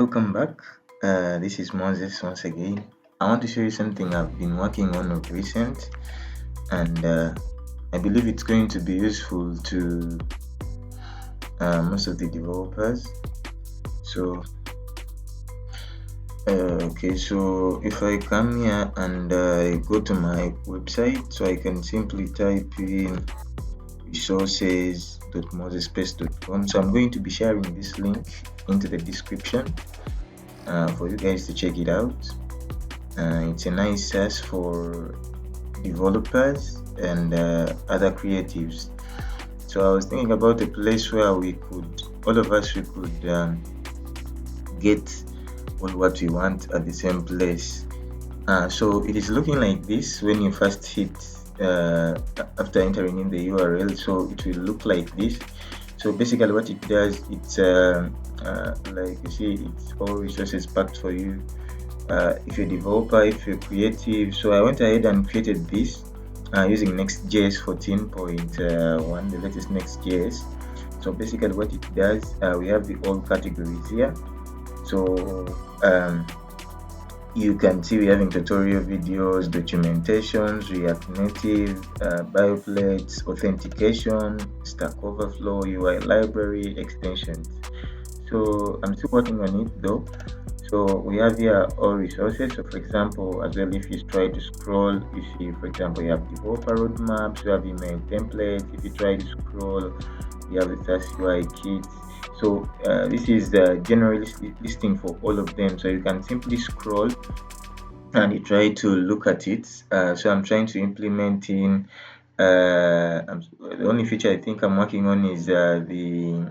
Welcome back. This is Moses once again. I want to show you something I've been working on of recent, and I believe it's going to be useful to most of the developers. So, so if I come here and I go to my website, so I can simply type in resources.mosespace.com. So I'm going to be sharing this link into the description for you guys to check it out. It's a nice SaaS for developers and other creatives. So I was thinking about a place where all of us could get all what we want at the same place. So it is looking like this when you first hit after entering in the URL. So it will look like this. So basically what it does, it's like you see, it's all resources packed for you. If you're a developer, if you're creative. So I went ahead and created this using Next.js 14.1, the latest Next.js. So basically what it does, we have the all categories here. So you can see we're having tutorial videos, documentations, React Native, bioplates, authentication, Stack Overflow, UI library, extensions. So I'm still working on it though. So we have here all resources. So for example, as well, if you try to scroll, you see, for example, you have developer roadmaps, you have email templates. If you try to scroll, you have the SaaS UI kits. So this is the general listing for all of them. So you can simply scroll and you try to look at it. So I'm trying to implement in the only feature I think I'm working on is the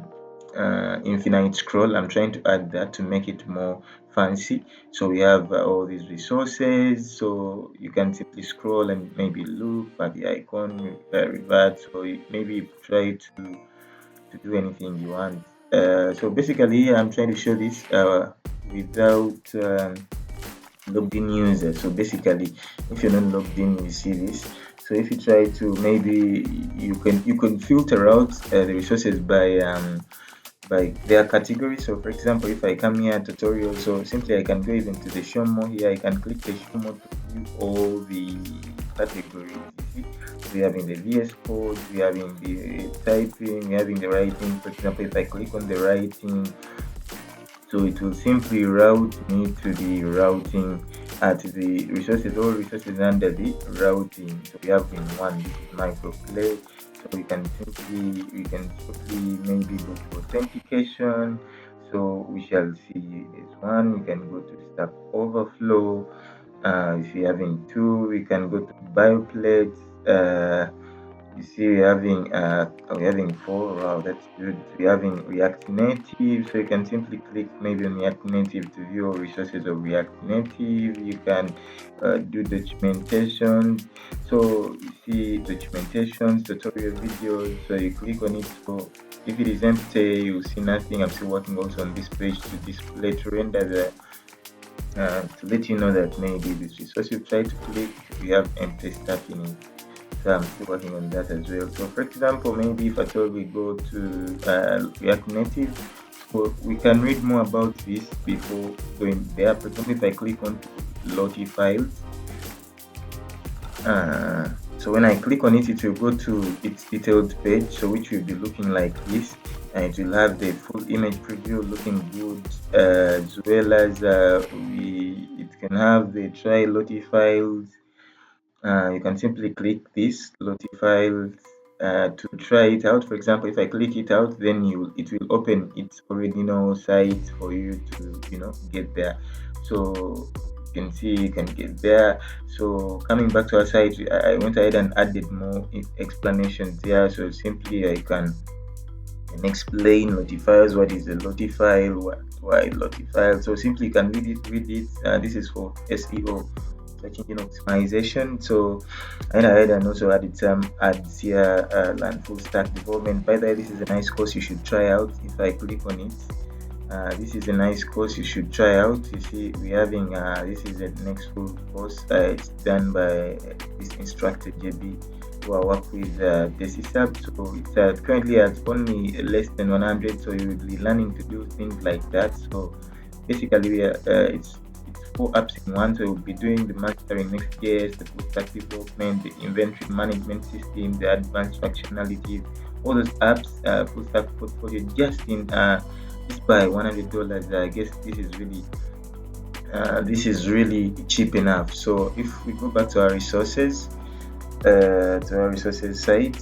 infinite scroll. I'm trying to add that to make it more fancy. So we have all these resources, so you can simply scroll and maybe look at the icon, revert, so maybe try to do anything you want. So basically I'm trying to show this without logged in user. So basically if you're not logged in, you see this. So if you try to, maybe you can filter out the resources by their category. So for example, if I come here tutorial, so simply I can go even to the show more here. I can click the show more to view all the categories. You see, we having the VS Code, we having the typing, we having the writing. For example, if I click on the writing, so it will simply route me to the routing at the resources, all resources under the routing. So we have in one, this is microplay. So we can simply maybe go to authentication. So we shall see this one. We can go to Stack Overflow. If you're having two, we can go to bioplates. You see we're having four. Wow, that's good. We're having React Native, so you can simply click maybe on React Native to view all resources of React Native. You can do documentation. So you see documentations, tutorial videos. So you click on it. So if it is empty, you'll see nothing. I'm still working also on this page to display, to render the to let you know that maybe this resource you try to click, we have empty stuff in it. So I'm still working on that as well. So for example, maybe if at all we go to React Native, so we can read more about this before going there. For example, if I click on Lottie files, so when I click on it, it will go to its detailed page, so which will be looking like this, and it will have the full image preview looking good, as well as it can have the try Lottie files. You can simply click this Lottie files to try it out. For example, if I click it out, then it will open its original site for you to get there. So you can see you can get there. So coming back to our site, I went ahead and added more explanations there. So simply I can explain Lottie files. What is a Lottie file? Why Lottie file? So simply you can read it. This is for SEO, search engine optimization. So I went ahead and also added some ads here, learn full stack development. By the way, this is a nice course you should try out. If I click on it, this is a nice course you should try out. You see we're having this is a next full course. It's done by this instructor JB, who I work with Desisab. So it's currently at only less than 100, so you will be learning to do things like that. So basically it's 4 apps in one. So we'll be doing the mastering Next.js, the full stack development, the inventory management system, the advanced functionalities, all those apps, full stack portfolio, just by $100. I guess this is really cheap enough. So if we go back to our resources, site,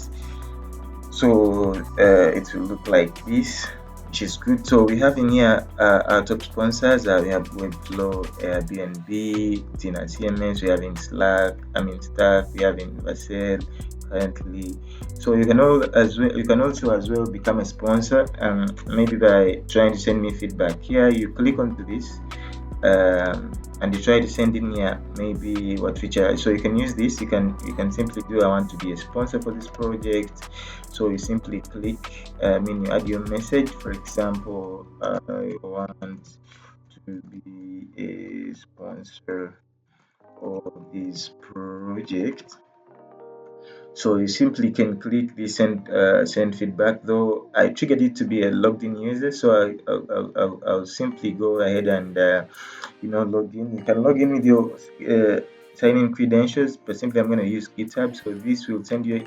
so it will look like this, which is good. So we have in here our top sponsors. We have Webflow, Airbnb, Tina CMS. We have in Stack. We have in Vercel currently. So you can also as well become a sponsor, maybe by trying to send me feedback. Here you click onto this, and you try to send in here maybe what feature. So you can use this. You can simply do, I want to be a sponsor for this project. So you simply click, you add your message. For example, you want to be a sponsor of this project. So you simply can click this and send feedback. Though I triggered it to be a logged in user, so I'll simply go ahead and log in. You can log in with your sign in credentials, but simply I'm going to use GitHub. So this will send you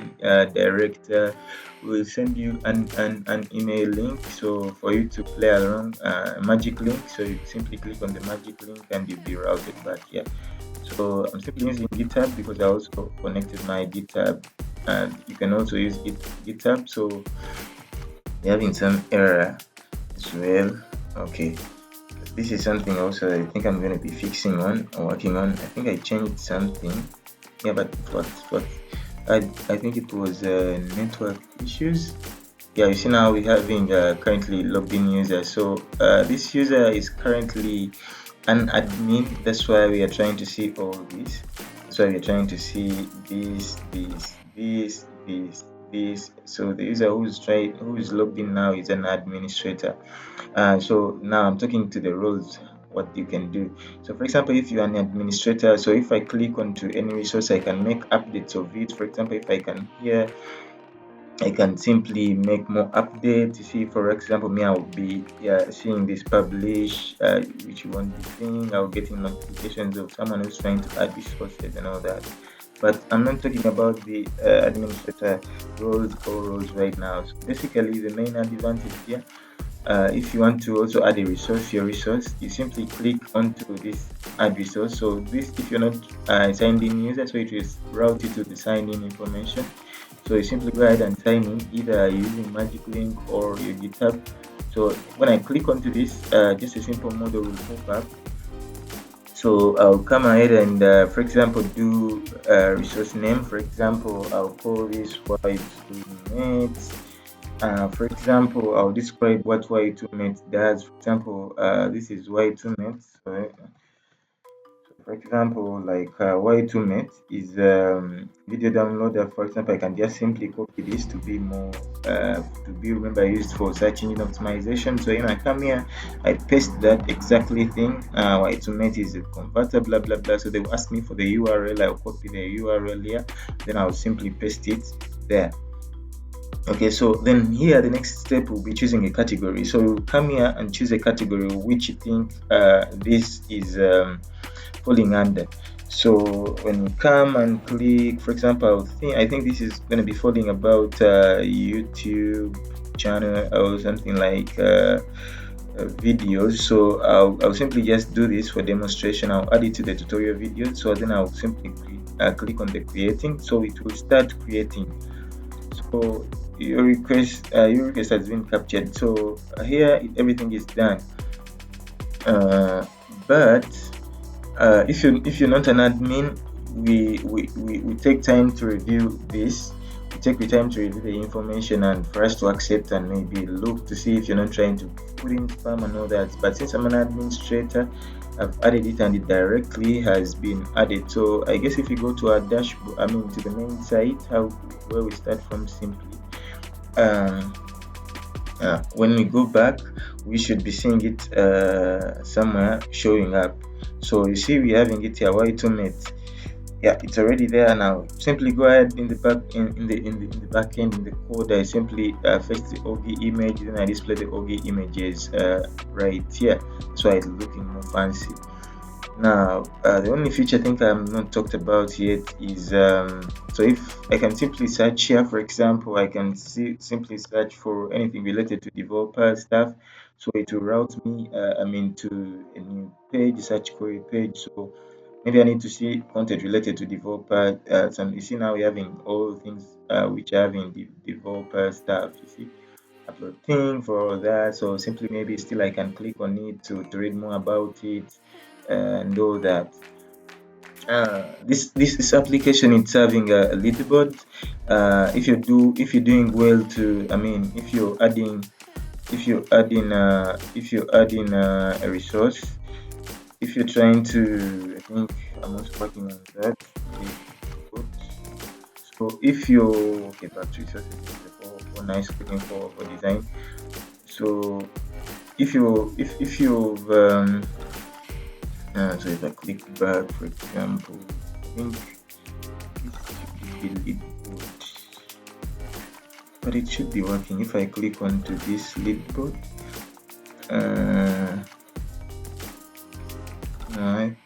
will send you an email link, so for you to play around, a magic link. So you simply click on the magic link and you'll be routed back here. So I'm simply using GitHub because I also connected my GitHub, and you can also use GitHub. So we're having some error as well. Okay, this is something also I think I'm going to be fixing on or working on. I think I changed something. Yeah, but what I think it was network issues. Yeah, you see now we're having currently logged in user. So this user is currently an admin. That's why we are trying to see all this. That's why we are trying to see this. So the user who is logged in now is an administrator. So now I'm talking to the roles, what you can do. So for example, if you're an administrator, so if I click onto any resource, I can make updates of it. For example, if I can here, I can simply make more updates. You see, for example, me, I'll be seeing this publish, which you want to thing. I'll getting notifications of someone who's trying to add resources and all that. But I'm not talking about the administrator roles right now. So basically, the main advantage here, if you want to also add your resource, you simply click onto this add resource. So this, if you're not signed in user, so it will route you to the sign in information. So you simply go ahead and sign in, either using Magic Link or your GitHub. So when I click onto this, just a simple model will pop up. So I'll come ahead and, for example, do resource name. For example, I'll call this Y2Met. For example, I'll describe what Y2Met does. For example, this is Y2Met. So for example, like Y2Met is video downloader. For example, I can just simply copy this to be remember used for search engine optimization. So I come here, I paste that exactly thing. Y2Met is a converter, blah blah blah. So they will ask me for the URL. I'll copy the URL here, then I'll simply paste it there. Okay, so then here the next step will be choosing a category. So you come here and choose a category which you think this is falling under. So when you come and click, for example, I think this is going to be falling about YouTube channel or something like videos. So I'll simply just do this for demonstration. I'll add it to the tutorial video. So then I'll simply click on the creating. So it will start creating. So your request has been captured. So here everything is done. But if you're not an admin, we take time to review this. We take the time to review the information and for us to accept and maybe look to see if you're not trying to put in spam and all that. But since I'm an administrator, I've added it and it directly has been added. So I guess if you go to our dashboard, to the main site, where we start from simply. When we go back, we should be seeing it somewhere showing up. So you see we're having it here, Y2Met. yeah, it's already there now. Simply go ahead in the back end in the code. I simply fetch the OG image, then I display the OG images right here. That's why it's looking more fancy. Now, the only feature I think I'm not talked about yet is so if I can simply search here, for example, I can simply search for anything related to developer stuff. So it will route me, to a new page, search query page. So maybe I need to see content related to developer. Some you see now we're having all things which are having developer stuff. You see upload thing for all that. So simply maybe still I can click on it to read more about it and all that. This application is having a leaderboard. If you're doing well to, if you're adding a resource, if you're trying to, I think I'm also working on that. So if you okay, back to resources for nice looking for design. So if you've so if I click back, for example, I think this should be the lead board, but it should be working. If I click onto this lead board, alright,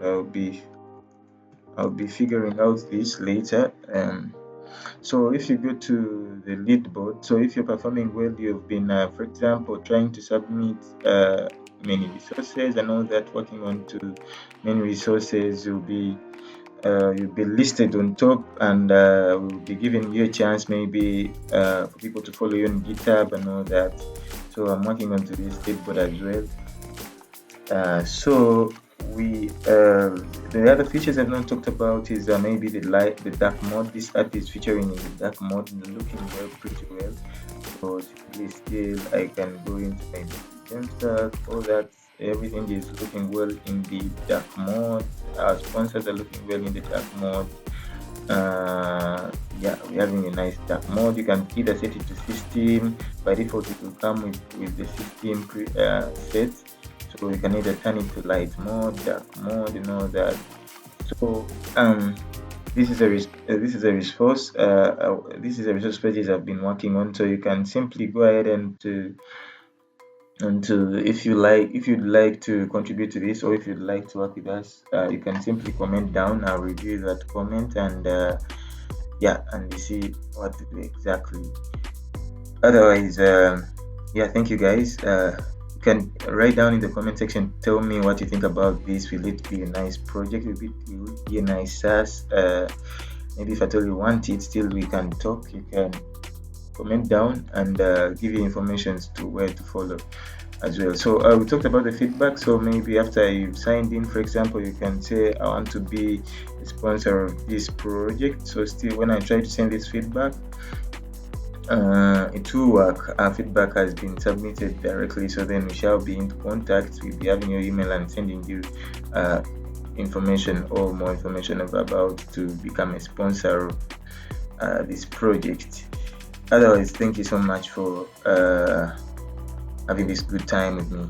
I'll be figuring out this later. So if you go to the leaderboard, so if you're performing well, you've been, for example, trying to submit many resources and all that, working on to many resources, you'll be listed on top, and we'll be giving you a chance maybe for people to follow you on GitHub and all that. So I'm working on to this leaderboard as well. So we the other features I've not talked about is maybe the dark mode. This app is featuring in the dark mode, looking well, pretty well. So still I can go into my Jamstack, all that. Everything is looking well in the dark mode. Our sponsors are looking well in the dark mode. Yeah, we're having a nice dark mode. You can either set it to system. By default it will come with the system set. So you can either turn it to light mode, dark mode, and all that. So this is a resource page I've been working on. So you can simply go ahead and if you'd like to contribute to this, or if you'd like to work with us, you can simply comment down. I'll review that comment and and you see what to do exactly. Otherwise, yeah, thank you guys. You can write down in the comment section, tell me what you think about this. Will it be a nice project? Will it be a nice SaaS? Maybe if at all you want it, still we can talk. You can comment down and give you information to where to follow as well. So we talked about the feedback. So maybe after you've signed in, for example, you can say I want to be a sponsor of this project. So still when I try to send this feedback, it will work. Our feedback has been submitted directly, so then we shall be in contact. We'll be having your email and sending you information or more information about to become a sponsor of this project. Otherwise, thank you so much for having this good time with me.